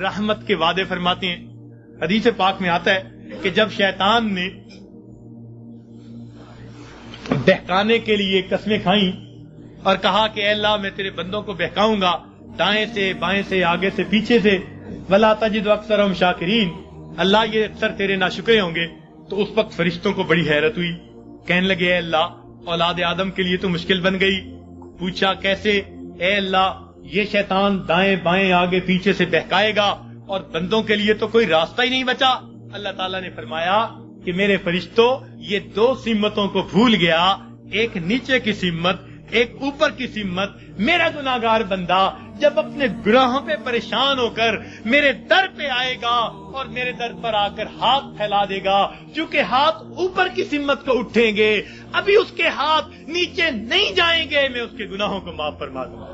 رحمت کے وعدے فرماتے ہیں. حدیث پاک میں آتا ہے کہ جب شیطان نے بہکانے کے لیے قسمیں کھائیں اور کہا کہ اے اللہ میں تیرے بندوں کو بہکاؤں گا دائیں سے بائیں سے آگے سے پیچھے سے ولا تجد اکثرهم شاکرین، اللہ یہ اکثر تیرے ناشکرے ہوں گے، تو اس وقت فرشتوں کو بڑی حیرت ہوئی. کہنے لگے اے اللہ اولاد آدم کے لیے تو مشکل بن گئی. پوچھا کیسے؟ اے اللہ یہ شیطان دائیں بائیں آگے پیچھے سے بہکائے گا اور بندوں کے لیے تو کوئی راستہ ہی نہیں بچا. اللہ تعالیٰ نے فرمایا کہ میرے فرشتوں یہ دو سمتوں کو بھول گیا، ایک نیچے کی سمت ایک اوپر کی سمت. میرا گناہگار بندہ جب اپنے گناہوں پہ پریشان ہو کر میرے در پہ آئے گا اور میرے در پر آ کر ہاتھ پھیلا دے گا، چونکہ ہاتھ اوپر کی سمت کو اٹھیں گے، ابھی اس کے ہاتھ نیچے نہیں جائیں گے، میں اس کے گناہوں کو معاف فرما دوں گا.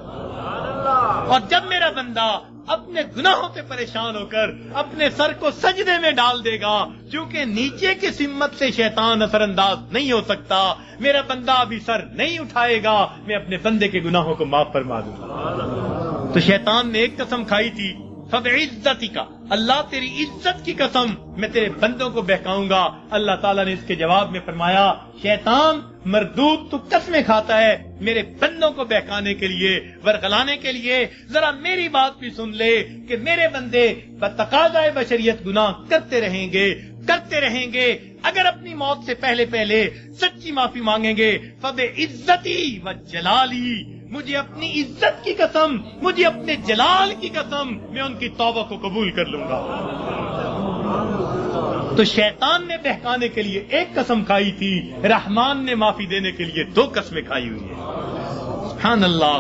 اور جب میرا بندہ اپنے گناہوں سے پریشان ہو کر اپنے سر کو سجدے میں ڈال دے گا، چونکہ نیچے کی سمت سے شیطان اثر انداز نہیں ہو سکتا، میرا بندہ ابھی سر نہیں اٹھائے گا، میں اپنے بندے کے گناہوں کو معاف فرما دوں گا. تو شیطان نے ایک قسم کھائی تھی فبعزتک، اللہ تیری عزت کی قسم میں تیرے بندوں کو بہکاؤں گا. اللہ تعالیٰ نے اس کے جواب میں فرمایا شیطان مردود تو قسمیں کھاتا ہے میرے بندوں کو بہکانے کے لیے، ورغلانے کے لیے. ذرا میری بات بھی سن لے کہ میرے بندے بتقاضائے بشریت گناہ کرتے رہیں گے اگر اپنی موت سے پہلے سچی معافی مانگیں گے. فبعزتی وجلالی، مجھے اپنی عزت کی قسم، مجھے اپنے جلال کی قسم، میں ان کی توبہ کو قبول کر لوں گا. تو شیطان نے بہکانے کے لیے ایک قسم کھائی تھی، رحمان نے معافی دینے کے لیے دو قسمیں کھائی ہوئی ہیں. سبحان اللہ.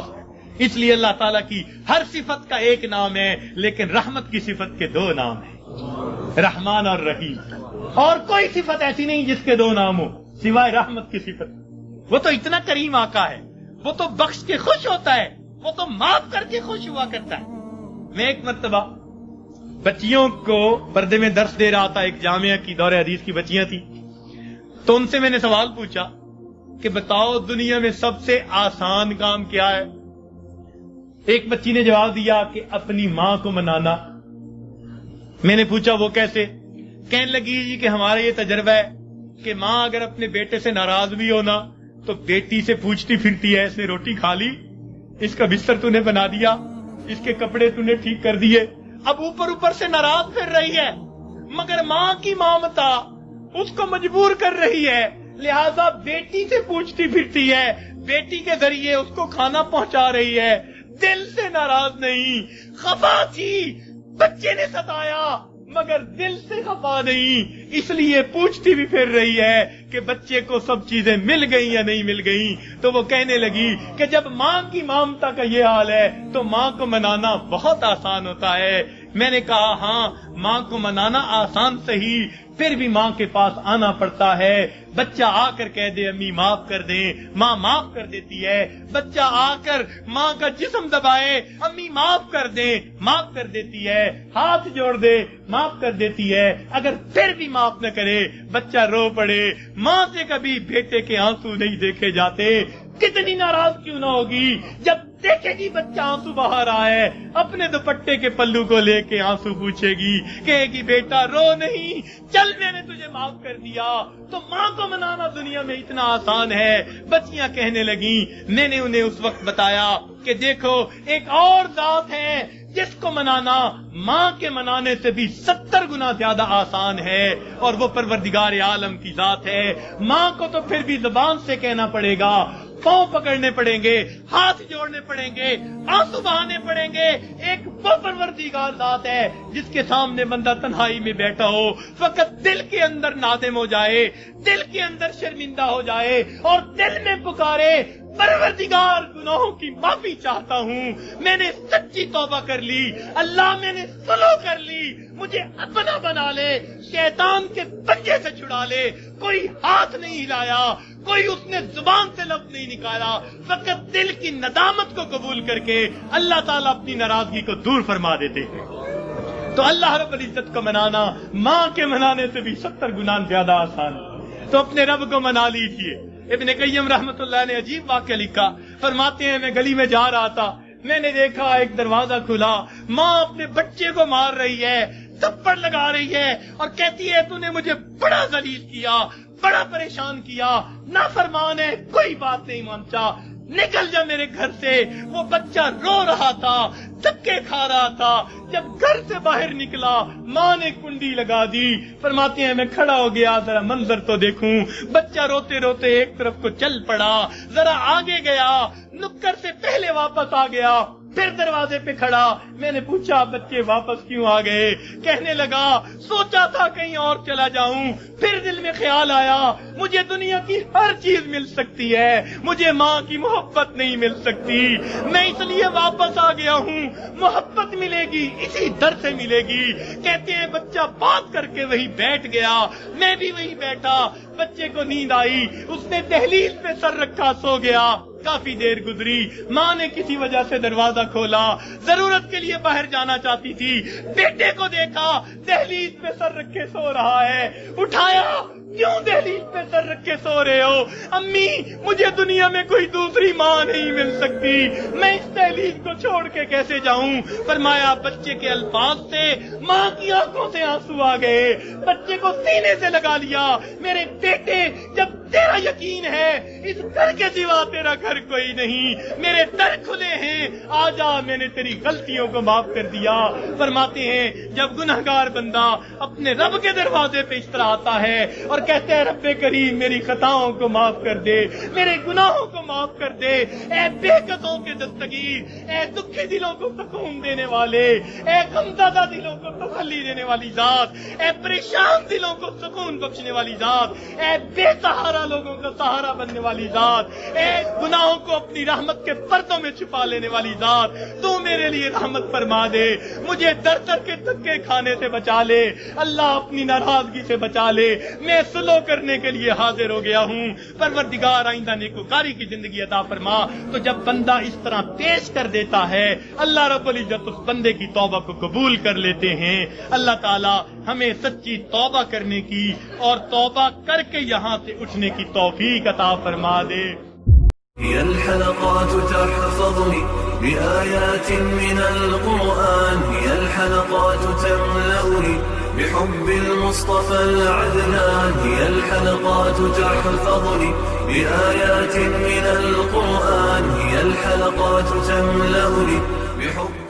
اس لیے اللہ تعالیٰ کی ہر صفت کا ایک نام ہے، لیکن رحمت کی صفت کے دو نام ہیں، رحمان اور رحیم. اور کوئی صفت ایسی نہیں جس کے دو نام ہو سوائے رحمت کی صفت. وہ تو اتنا کریم آقا ہے، وہ تو بخش کے خوش ہوتا ہے، وہ تو معاف کر کے خوش ہوا کرتا ہے. میں ایک مرتبہ بچیوں کو پردے میں درس دے رہا تھا، ایک جامعہ کی دور حدیث کی بچیاں تھیں، تو ان سے میں نے سوال پوچھا کہ بتاؤ دنیا میں سب سے آسان کام کیا ہے؟ ایک بچی نے جواب دیا کہ اپنی ماں کو منانا. میں نے پوچھا وہ کیسے؟ کہنے لگی جی کہ ہمارا یہ تجربہ ہے کہ ماں اگر اپنے بیٹے سے ناراض بھی ہونا تو بیٹی سے پوچھتی پھرتی ہے اس نے روٹی کھا لی، اس کا بستر تو نے بنا دیا، اس کے کپڑے تو نے ٹھیک کر دیے. اب اوپر سے ناراض پھر رہی ہے، مگر ماں کی مامتا اس کو مجبور کر رہی ہے، لہذا بیٹی سے پوچھتی پھرتی ہے، بیٹی کے ذریعے اس کو کھانا پہنچا رہی ہے. دل سے ناراض نہیں، خفا تھی، بچے نے ستایا مگر دل سے خفا نہیں، اس لیے پوچھتی بھی پھر رہی ہے کہ بچے کو سب چیزیں مل گئیں یا نہیں مل گئیں. تو وہ کہنے لگی کہ جب ماں کی مامتا کا یہ حال ہے تو ماں کو منانا بہت آسان ہوتا ہے. میں نے کہا ہاں ماں کو منانا آسان صحیح، پھر بھی ماں کے پاس آنا پڑتا ہے. بچہ آ کر کہہ دے امی معاف کر دیں، ماں معاف کر دیتی ہے. بچہ آ کر ماں کا جسم دبائے، امی معاف کر دیں، معاف کر دیتی ہے. ہاتھ جوڑ دے، معاف کر دیتی ہے. اگر پھر بھی معاف نہ کرے، بچہ رو پڑے. ماں سے کبھی بیٹے کے آنسو نہیں دیکھے جاتے. کتنی ناراض کیوں نہ ہوگی جب دیکھے گی بچہ آنسو بہا رہا ہے، اپنے دوپٹے کے پلو کو لے کے آنسو پوچھے گی، کہے گی بیٹا رو نہیں، چل میں نے تجھے معاف کر دیا. تو ماں کو منانا دنیا میں اتنا آسان ہے. بچیاں کہنے لگیں، میں نے انہیں اس وقت بتایا کہ دیکھو ایک اور ذات ہے جس کو منانا ماں کے منانے سے بھی 70 گنا زیادہ آسان ہے، اور وہ پروردگار عالم کی ذات ہے. ماں کو تو پھر بھی زبان سے کہنا پڑے گا، پاؤں پکڑنے پڑیں گے، ہاتھ جوڑنے پڑیں گے، آنسو بہانے پڑیں گے. ایک وہ پروردگار ذات ہے جس کے سامنے بندہ تنہائی میں بیٹھا ہو، فقط دل کے اندر نادم ہو جائے، دل کے اندر شرمندہ ہو جائے اور دل میں پکارے پروردگار گناہوں کی معافی چاہتا ہوں، میں نے سچی توبہ کر لی، اللہ میں نے صلح کر لی، مجھے اپنا بنا لے، شیطان کے پنجے سے چھڑا لے. کوئی ہاتھ نہیں ہلایا، کوئی اس نے زبان سے لفظ نہیں نکالا، فقط دل کی ندامت کو قبول کر کے اللہ تعالیٰ اپنی ناراضگی کو دور فرما دیتے ہیں. تو اللہ رب العزت کو منانا ماں کے منانے سے بھی 70 گنا زیادہ آسان ہے. تو اپنے رب کو منا لیجیے. ابن قیم رحمت اللہ نے عجیب واقعہ لکھا، فرماتے ہیں میں گلی میں جا رہا تھا، میں نے دیکھا ایک دروازہ کھلا، ماں اپنے بچے کو مار رہی ہے، تھپڑ لگا رہی ہے اور کہتی ہے تو نے مجھے بڑا ذلیل کیا، بڑا پریشان کیا، نافرمان ہے، کوئی بات نہیں مانتا، نکل جا میرے گھر سے۔ وہ بچہ رو رہا تھا، دھکے کھا رہا تھا۔ جب گھر سے باہر نکلا ماں نے کنڈی لگا دی۔ فرماتے ہیں میں کھڑا ہو گیا ذرا منظر تو دیکھوں، بچہ روتے روتے ایک طرف کو چل پڑا، ذرا آگے گیا، نکر سے پہلے واپس آ گیا، پھر دروازے پہ کھڑا۔ میں نے پوچھا بچے واپس کیوں آ گئے؟ کہنے لگا سوچا تھا کہیں اور چلا جاؤں، پھر دل میں خیال آیا مجھے دنیا کی ہر چیز مل سکتی ہے، مجھے ماں کی محبت نہیں مل سکتی، میں اس لیے واپس آ گیا ہوں۔ محبت ملے گی اسی در سے ملے گی۔ کہتے ہیں بچہ بات کر کے وہی بیٹھ گیا، میں بھی وہی بیٹھا۔ بچے کو نیند آئی، اس نے دہلیز پہ سر رکھا سو گیا۔ کافی دیر گزری، ماں نے کسی وجہ سے دروازہ کھولا، ضرورت کے لیے باہر جانا چاہتی تھی، بیٹے کو دیکھا دہلیز پہ سر رکھے سو رہا ہے، اٹھایا، کیوں دہلیز پہ سر رکھے سو رہے ہو؟ امی مجھے دنیا میں کوئی دوسری ماں نہیں مل سکتی، میں اس دہلیز کو چھوڑ کے کیسے جاؤں؟ فرمایا بچے کے الفاظ سے ماں کی آنکھوں سے آنسو آ گئے، بچے کو سینے سے لگا لیا۔ میرے بیٹے جب تیرا یقین ہے اس گھر کے سوا تیرا گھر کوئی نہیں، میرے در کھلے ہیں، آ جا، میں نے تیری غلطیوں کو معاف کر دیا۔ فرماتے ہیں جب گنہگار بندہ اپنے رب کے دروازے پہ اس طرح آتا ہے اور کہتے ہیں رب کریم میری خطاؤں کو معاف کر دے، میرے گناہوں کو معاف کر دے، اے بے قصوں کے دستگیر، اے دکھی دلوں کو سکون دینے والے، اے غمزدہ دلوں کو تسلی دینے والی ذات، اے پریشان دلوں کو سکون بخشنے والی ذات، اے بے سہارا لوگوں کا سہارا بننے والی ذات، اے گناہوں کو اپنی رحمت کے پردوں میں چھپا لینے والی ذات، تو میرے لیے رحمت فرما دے، مجھے در در کے دھکے کھانے سے بچا لے، اللہ اپنی ناراضگی سے بچا لے، میں سلو کرنے کے لیے حاضر ہو گیا ہوں، پروردگار آئندہ نیکوکاری کی زندگی عطا فرما۔ تو جب بندہ اس طرح پیش کر دیتا ہے اللہ رب العزت اس بندے کی توبہ کو قبول کر لیتے ہیں۔ اللہ تعالی ہمیں سچی توبہ کرنے کی اور توبہ کر کے یہاں سے اٹھنے کی توفیق عطا فرما دے۔ هي الحلقات تحفظني بآيات من القرآن، هي الحلقات تملأني بحب المصطفى العدنان، هي الحلقات تحفظني بآيات من القرآن، هي الحلقات تملأني بحب